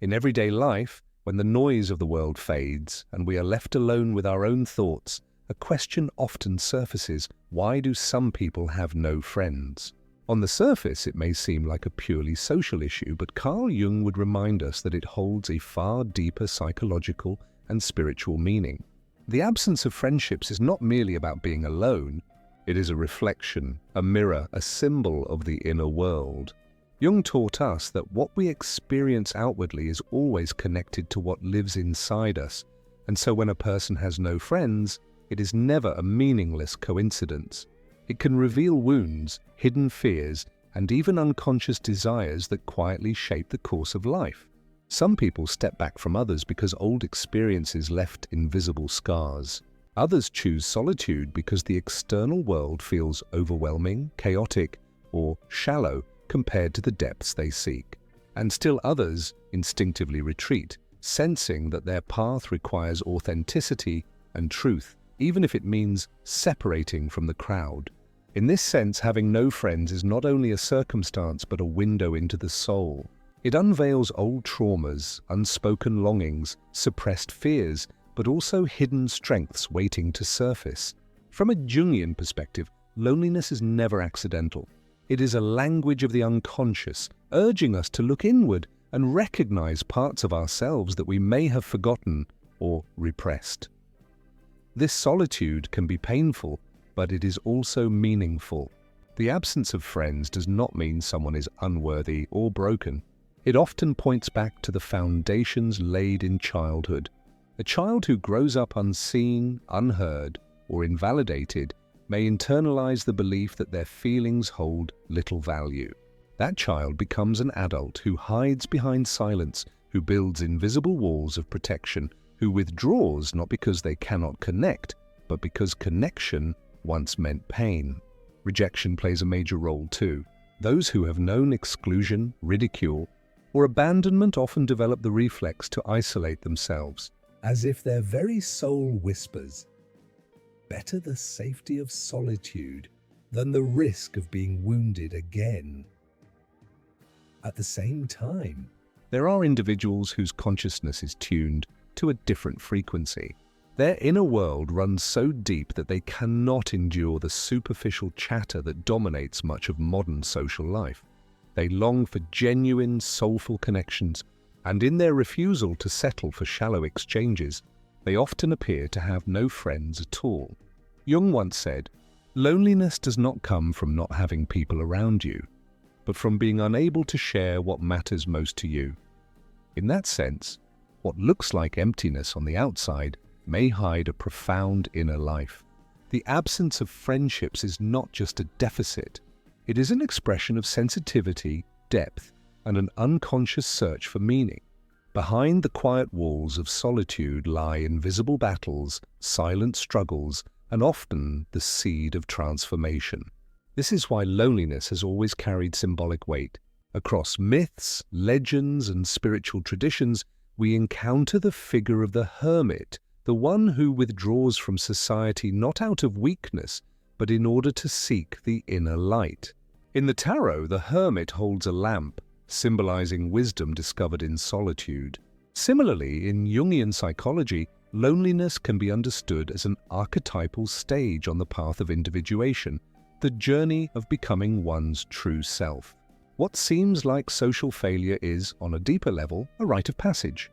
In everyday life, when the noise of the world fades and we are left alone with our own thoughts, a question often surfaces: why do some people have no friends? On the surface, it may seem like a purely social issue, but Carl Jung would remind us that it holds a far deeper psychological and spiritual meaning. The absence of friendships is not merely about being alone. It is a reflection, a mirror, a symbol of the inner world. Jung taught us that what we experience outwardly is always connected to what lives inside us, and so when a person has no friends, it is never a meaningless coincidence. It can reveal wounds, hidden fears, and even unconscious desires that quietly shape the course of life. Some people step back from others because old experiences left invisible scars. Others choose solitude because the external world feels overwhelming, chaotic, or shallow compared to the depths they seek. And still others instinctively retreat, sensing that their path requires authenticity and truth, even if it means separating from the crowd. In this sense, having no friends is not only a circumstance but a window into the soul. It unveils old traumas, unspoken longings, suppressed fears, but also hidden strengths waiting to surface. From a Jungian perspective, loneliness is never accidental. It is a language of the unconscious, urging us to look inward and recognize parts of ourselves that we may have forgotten or repressed. This solitude can be painful, but it is also meaningful. The absence of friends does not mean someone is unworthy or broken. It often points back to the foundations laid in childhood. A child who grows up unseen, unheard, or invalidated may internalize the belief that their feelings hold little value. That child becomes an adult who hides behind silence, who builds invisible walls of protection, who withdraws not because they cannot connect, but because connection once meant pain. Rejection plays a major role too. Those who have known exclusion, ridicule, or abandonment often develop the reflex to isolate themselves, as if their very soul whispers, "Better the safety of solitude than the risk of being wounded again." At the same time, there are individuals whose consciousness is tuned to a different frequency. Their inner world runs so deep that they cannot endure the superficial chatter that dominates much of modern social life. They long for genuine, soulful connections, and in their refusal to settle for shallow exchanges, they often appear to have no friends at all. Jung once said, "Loneliness does not come from not having people around you, but from being unable to share what matters most to you." In that sense, what looks like emptiness on the outside may hide a profound inner life. The absence of friendships is not just a deficit. It is an expression of sensitivity, depth, and an unconscious search for meaning. Behind the quiet walls of solitude lie invisible battles, silent struggles, and often the seed of transformation. This is why loneliness has always carried symbolic weight. Across myths, legends, and spiritual traditions, we encounter the figure of the hermit, the one who withdraws from society not out of weakness, but in order to seek the inner light. In the tarot, the hermit holds a lamp, symbolizing wisdom discovered in solitude. Similarly, in Jungian psychology, loneliness can be understood as an archetypal stage on the path of individuation, the journey of becoming one's true self. What seems like social failure is, on a deeper level, a rite of passage.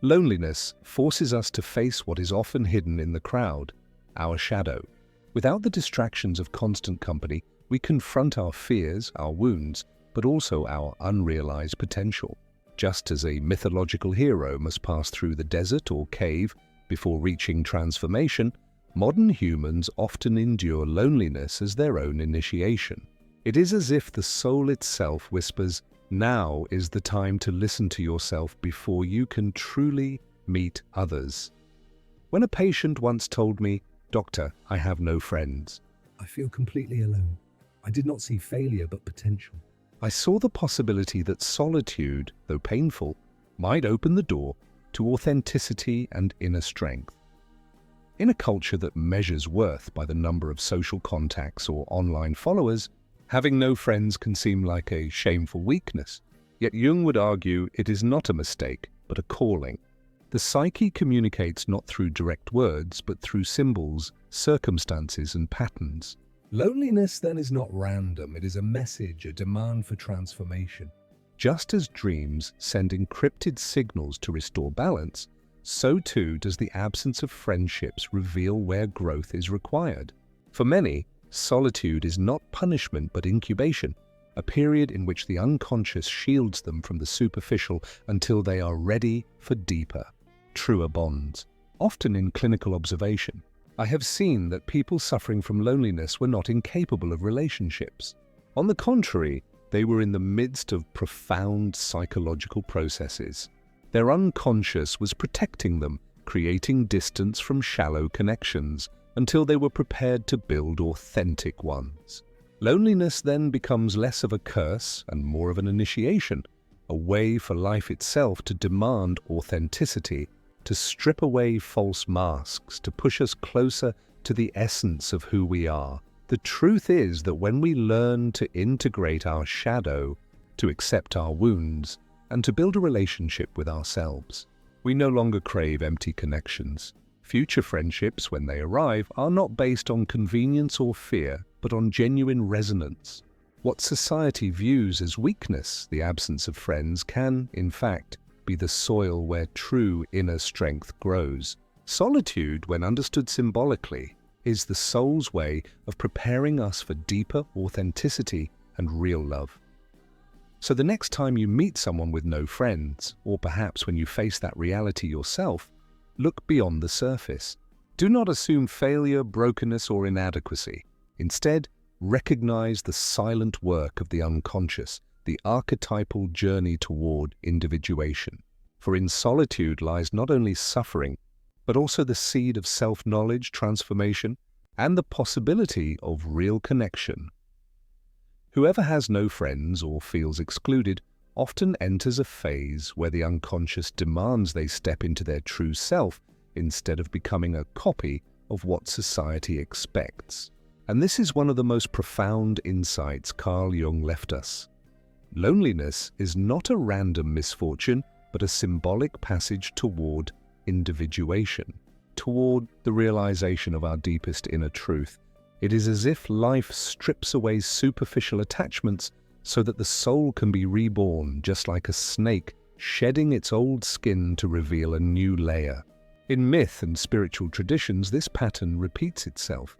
Loneliness forces us to face what is often hidden in the crowd, our shadow. Without the distractions of constant company, we confront our fears, our wounds, but also our unrealized potential. Just as a mythological hero must pass through the desert or cave before reaching transformation, modern humans often endure loneliness as their own initiation. It is as if the soul itself whispers, "Now is the time to listen to yourself before you can truly meet others." When a patient once told me, "Doctor, I have no friends. I feel completely alone. I did not see failure but potential," I saw the possibility that solitude, though painful, might open the door to authenticity and inner strength. In a culture that measures worth by the number of social contacts or online followers, having no friends can seem like a shameful weakness. Yet Jung would argue it is not a mistake, but a calling. The psyche communicates not through direct words, but through symbols, circumstances, and patterns. Loneliness then is not random, it is a message, a demand for transformation. Just as dreams send encrypted signals to restore balance, so too does the absence of friendships reveal where growth is required. For many, solitude is not punishment but incubation, a period in which the unconscious shields them from the superficial until they are ready for deeper, truer bonds. Often in clinical observation, I have seen that people suffering from loneliness were not incapable of relationships. On the contrary, they were in the midst of profound psychological processes. Their unconscious was protecting them, creating distance from shallow connections until they were prepared to build authentic ones. Loneliness then becomes less of a curse and more of an initiation, a way for life itself to demand authenticity, to strip away false masks, to push us closer to the essence of who we are. The truth is that when we learn to integrate our shadow, to accept our wounds, and to build a relationship with ourselves, we no longer crave empty connections. Future friendships, when they arrive, are not based on convenience or fear, but on genuine resonance. What society views as weakness, the absence of friends, can, in fact, be the soil where true inner strength grows. Solitude, when understood symbolically, is the soul's way of preparing us for deeper authenticity and real love. So the next time you meet someone with no friends, or perhaps when you face that reality yourself, look beyond the surface. Do not assume failure, brokenness, or inadequacy. Instead, recognize the silent work of the unconscious, the archetypal journey toward individuation. For in solitude lies not only suffering, but also the seed of self-knowledge, transformation, and the possibility of real connection. Whoever has no friends or feels excluded often enters a phase where the unconscious demands they step into their true self instead of becoming a copy of what society expects. And this is one of the most profound insights Carl Jung left us. Loneliness is not a random misfortune, but a symbolic passage toward individuation, toward the realization of our deepest inner truth. It is as if life strips away superficial attachments so that the soul can be reborn, just like a snake shedding its old skin to reveal a new layer. In myth and spiritual traditions, this pattern repeats itself.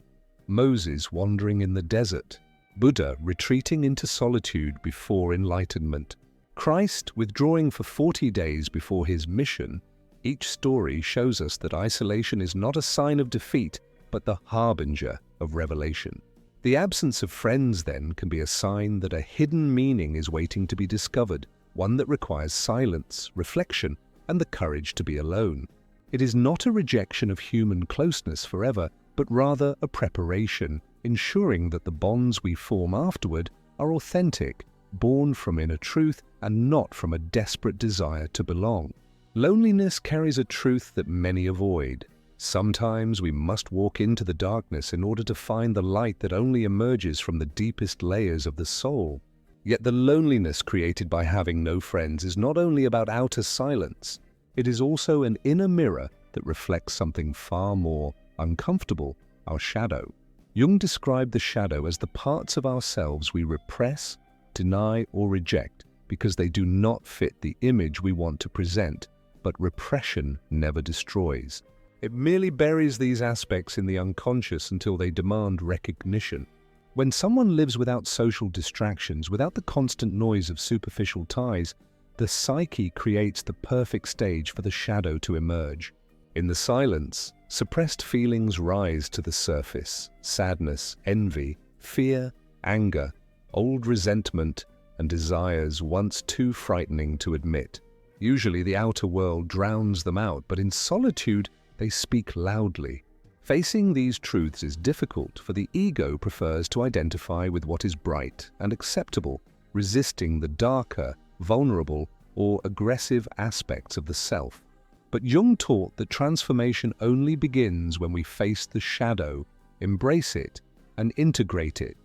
Moses wandering in the desert, Buddha retreating into solitude before enlightenment, Christ withdrawing for 40 days before his mission. Each story shows us that isolation is not a sign of defeat, but the harbinger of revelation. The absence of friends, then, can be a sign that a hidden meaning is waiting to be discovered, one that requires silence, reflection, and the courage to be alone. It is not a rejection of human closeness forever, but rather a preparation, ensuring that the bonds we form afterward are authentic, born from inner truth and not from a desperate desire to belong. Loneliness carries a truth that many avoid. Sometimes we must walk into the darkness in order to find the light that only emerges from the deepest layers of the soul. Yet the loneliness created by having no friends is not only about outer silence, it is also an inner mirror that reflects something far more uncomfortable, our shadow. Jung described the shadow as the parts of ourselves we repress, deny, or reject because they do not fit the image we want to present, but repression never destroys. It merely buries these aspects in the unconscious until they demand recognition. When someone lives without social distractions, without the constant noise of superficial ties, the psyche creates the perfect stage for the shadow to emerge. In the silence, suppressed feelings rise to the surface: sadness, envy, fear, anger, old resentment, and desires once too frightening to admit. Usually the outer world drowns them out, but in solitude they speak loudly. Facing these truths is difficult, for the ego prefers to identify with what is bright and acceptable, resisting the darker, vulnerable, or aggressive aspects of the self. But Jung taught that transformation only begins when we face the shadow, embrace it, and integrate it.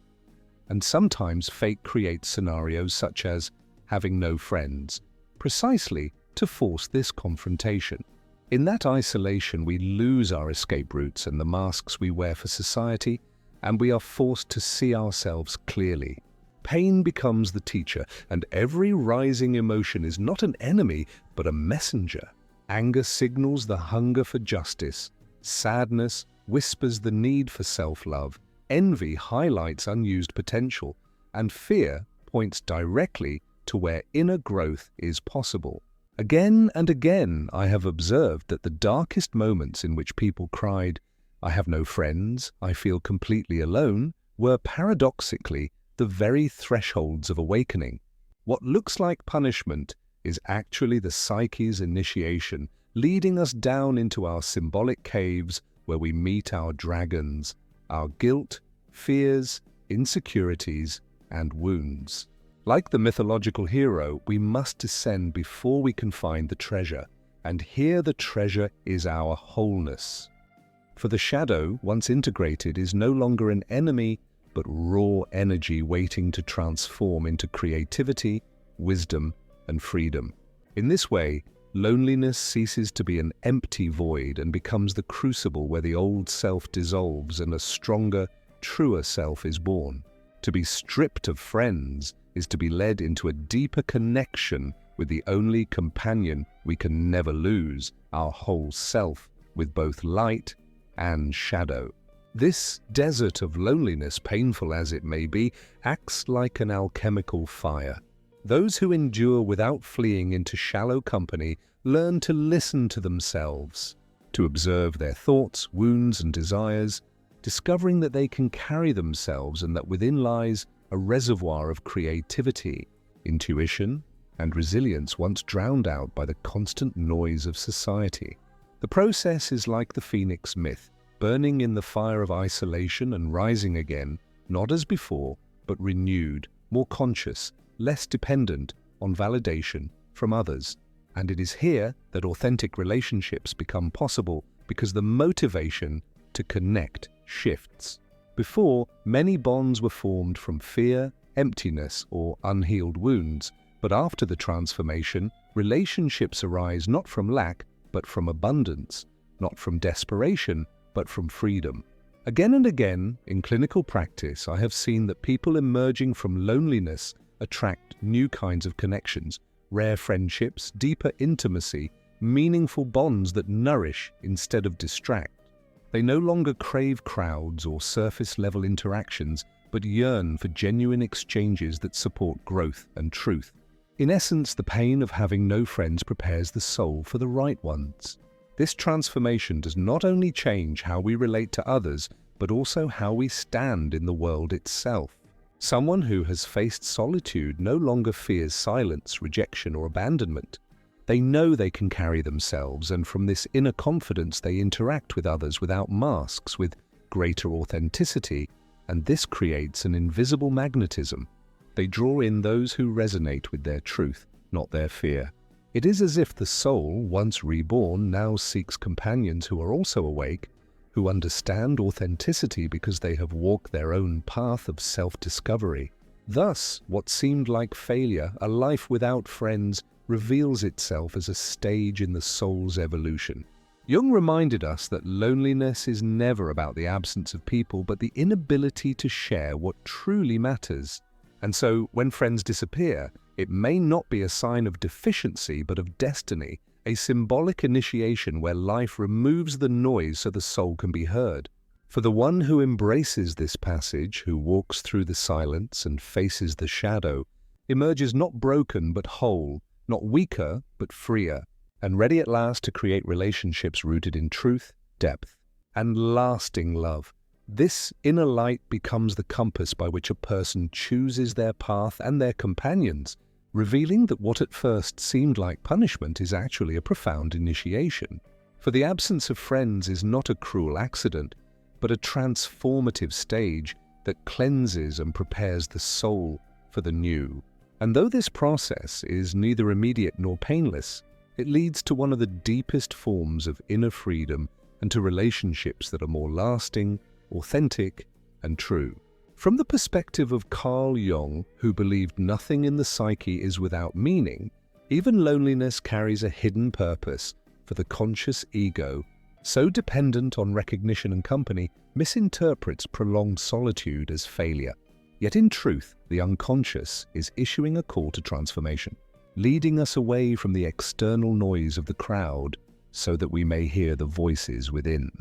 And sometimes fate creates scenarios such as having no friends, precisely to force this confrontation. In that isolation, we lose our escape routes and the masks we wear for society, and we are forced to see ourselves clearly. Pain becomes the teacher, and every rising emotion is not an enemy, but a messenger. Anger signals the hunger for justice. Sadness whispers the need for self-love. Envy highlights unused potential, and fear points directly to where inner growth is possible. Again and again, I have observed that the darkest moments in which people cried, "I have no friends, I feel completely alone," were paradoxically the very thresholds of awakening. What looks like punishment is actually the psyche's initiation, leading us down into our symbolic caves where we meet our dragons, our guilt, fears, insecurities, and wounds. Like the mythological hero, we must descend before we can find the treasure, and here the treasure is our wholeness. For the shadow, once integrated, is no longer an enemy, but raw energy waiting to transform into creativity, wisdom, and freedom. In this way, loneliness ceases to be an empty void and becomes the crucible where the old self dissolves and a stronger, truer self is born. To be stripped of friends is to be led into a deeper connection with the only companion we can never lose, our whole self, with both light and shadow. This desert of loneliness, painful as it may be, acts like an alchemical fire. Those who endure without fleeing into shallow company learn to listen to themselves, to observe their thoughts, wounds, and desires, discovering that they can carry themselves and that within lies a reservoir of creativity, intuition, and resilience once drowned out by the constant noise of society. The process is like the phoenix myth, burning in the fire of isolation and rising again, not as before, but renewed, more conscious, less dependent on validation from others. And it is here that authentic relationships become possible because the motivation to connect shifts. Before, many bonds were formed from fear, emptiness, or unhealed wounds, but after the transformation, relationships arise not from lack, but from abundance, not from desperation, but from freedom. Again and again, in clinical practice, I have seen that people emerging from loneliness attract new kinds of connections, rare friendships, deeper intimacy, meaningful bonds that nourish instead of distract. They no longer crave crowds or surface-level interactions, but yearn for genuine exchanges that support growth and truth. In essence, the pain of having no friends prepares the soul for the right ones. This transformation does not only change how we relate to others, but also how we stand in the world itself. Someone who has faced solitude no longer fears silence, rejection, or abandonment. They know they can carry themselves, and from this inner confidence they interact with others without masks, with greater authenticity, and this creates an invisible magnetism. They draw in those who resonate with their truth, not their fear. It is as if the soul, once reborn, now seeks companions who are also awake, who understand authenticity because they have walked their own path of self-discovery. Thus, what seemed like failure, a life without friends, reveals itself as a stage in the soul's evolution. Jung reminded us that loneliness is never about the absence of people, but the inability to share what truly matters. And so, when friends disappear, it may not be a sign of deficiency, but of destiny, a symbolic initiation where life removes the noise so the soul can be heard. For the one who embraces this passage, who walks through the silence and faces the shadow, emerges not broken but whole, not weaker but freer, and ready at last to create relationships rooted in truth, depth, and lasting love. This inner light becomes the compass by which a person chooses their path and their companions, revealing that what at first seemed like punishment is actually a profound initiation. For the absence of friends is not a cruel accident, but a transformative stage that cleanses and prepares the soul for the new. And though this process is neither immediate nor painless, it leads to one of the deepest forms of inner freedom and to relationships that are more lasting, authentic, and true. From the perspective of Carl Jung, who believed nothing in the psyche is without meaning, even loneliness carries a hidden purpose, for the conscious ego, so dependent on recognition and company, misinterprets prolonged solitude as failure. Yet in truth, the unconscious is issuing a call to transformation, leading us away from the external noise of the crowd so that we may hear the voices within.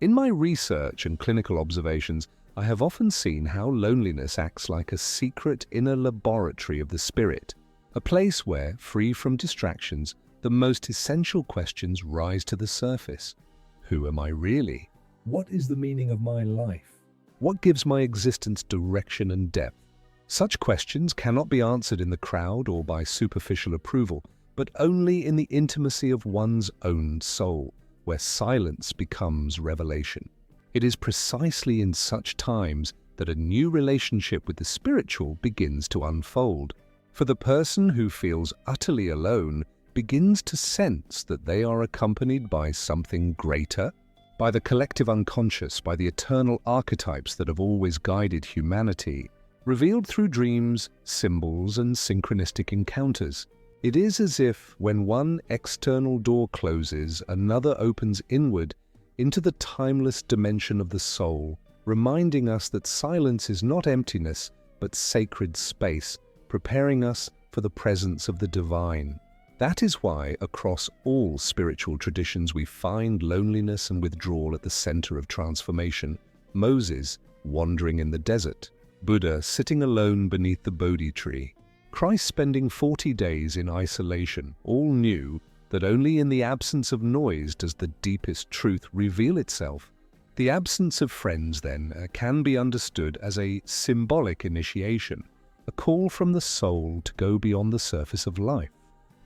In my research and clinical observations, I have often seen how loneliness acts like a secret inner laboratory of the spirit, a place where, free from distractions, the most essential questions rise to the surface. Who am I really? What is the meaning of my life? What gives my existence direction and depth? Such questions cannot be answered in the crowd or by superficial approval, but only in the intimacy of one's own soul, where silence becomes revelation. It is precisely in such times that a new relationship with the spiritual begins to unfold. For the person who feels utterly alone begins to sense that they are accompanied by something greater, by the collective unconscious, by the eternal archetypes that have always guided humanity, revealed through dreams, symbols, and synchronistic encounters. It is as if, when one external door closes, another opens inward into the timeless dimension of the soul, reminding us that silence is not emptiness, but sacred space, preparing us for the presence of the divine. That is why, across all spiritual traditions, we find loneliness and withdrawal at the center of transformation. Moses wandering in the desert, Buddha sitting alone beneath the Bodhi tree, Christ spending 40 days in isolation, all knew that only in the absence of noise does the deepest truth reveal itself. The absence of friends, then, can be understood as a symbolic initiation, a call from the soul to go beyond the surface of life.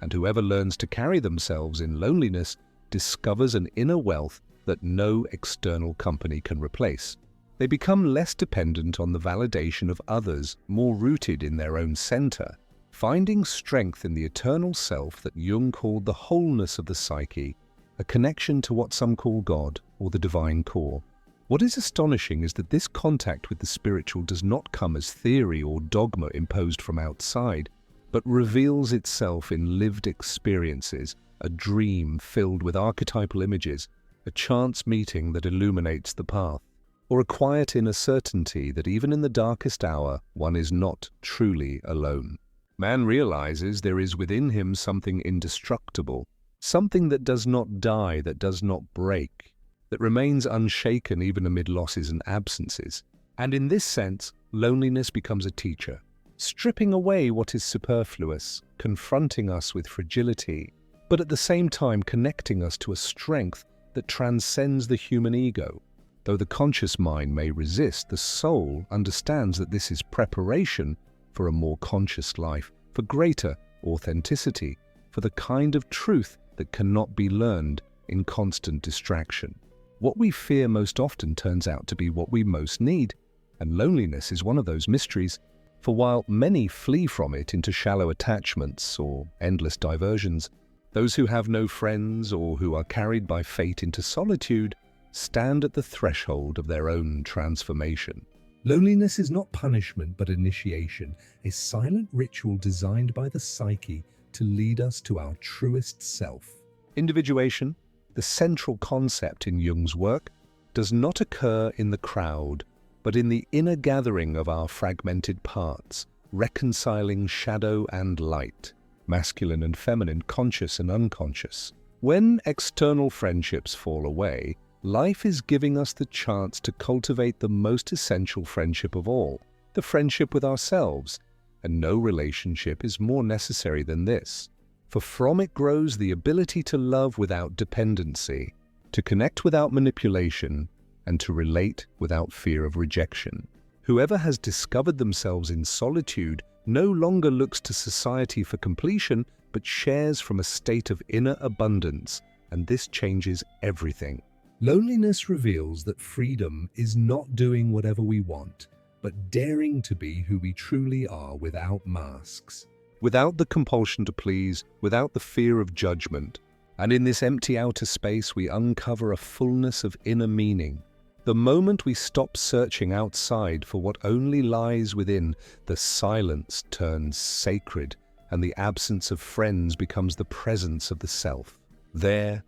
And whoever learns to carry themselves in loneliness discovers an inner wealth that no external company can replace. They become less dependent on the validation of others, more rooted in their own center, finding strength in the eternal self that Jung called the wholeness of the psyche, a connection to what some call God or the divine core. What is astonishing is that this contact with the spiritual does not come as theory or dogma imposed from outside, but reveals itself in lived experiences, a dream filled with archetypal images, a chance meeting that illuminates the path, or a quiet inner certainty that even in the darkest hour, one is not truly alone. Man realizes there is within him something indestructible, something that does not die, that does not break, that remains unshaken even amid losses and absences. And in this sense, loneliness becomes a teacher, stripping away what is superfluous, confronting us with fragility, but at the same time connecting us to a strength that transcends the human ego. Though the conscious mind may resist, the soul understands that this is preparation for a more conscious life, for greater authenticity, for the kind of truth that cannot be learned in constant distraction. What we fear most often turns out to be what we most need, and loneliness is one of those mysteries. For while many flee from it into shallow attachments or endless diversions, those who have no friends or who are carried by fate into solitude stand at the threshold of their own transformation. Loneliness is not punishment but initiation, a silent ritual designed by the psyche to lead us to our truest self. Individuation, the central concept in Jung's work, does not occur in the crowd, but in the inner gathering of our fragmented parts, reconciling shadow and light, masculine and feminine, conscious and unconscious. When external friendships fall away, life is giving us the chance to cultivate the most essential friendship of all, the friendship with ourselves, and no relationship is more necessary than this. For from it grows the ability to love without dependency, to connect without manipulation, and to relate without fear of rejection. Whoever has discovered themselves in solitude no longer looks to society for completion, but shares from a state of inner abundance, and this changes everything. Loneliness reveals that freedom is not doing whatever we want, but daring to be who we truly are without masks, without the compulsion to please, without the fear of judgment. And in this empty outer space, we uncover a fullness of inner meaning, The moment we stop searching outside for what only lies within, the silence turns sacred, and the absence of friends becomes the presence of the self. There,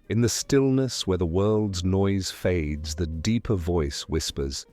in the stillness where the world's noise fades, the deeper voice whispers,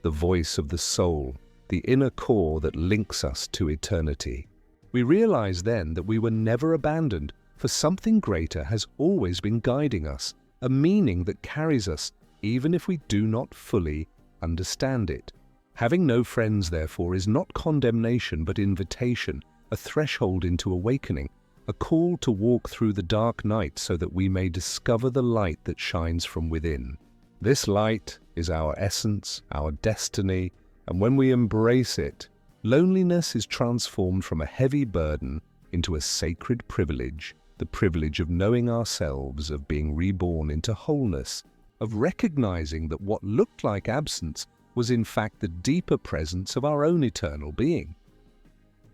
the voice of the soul, the inner core that links us to eternity. We realize then that we were never abandoned, for something greater has always been guiding us, a meaning that carries us even if we do not fully understand it. Having no friends, therefore, is not condemnation but invitation, a threshold into awakening, a call to walk through the dark night so that we may discover the light that shines from within. This light is our essence, our destiny, and when we embrace it, loneliness is transformed from a heavy burden into a sacred privilege, the privilege of knowing ourselves, of being reborn into wholeness, of recognizing that what looked like absence was in fact the deeper presence of our own eternal being.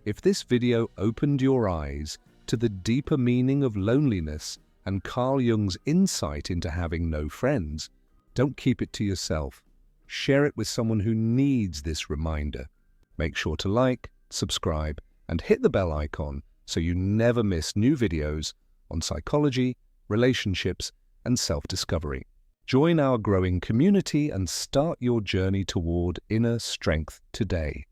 If this video opened your eyes to the deeper meaning of loneliness and Carl Jung's insight into having no friends, don't keep it to yourself. Share it with someone who needs this reminder. Make sure to like, subscribe, and hit the bell icon so you never miss new videos on psychology, relationships, and self-discovery. Join our growing community and start your journey toward inner strength today.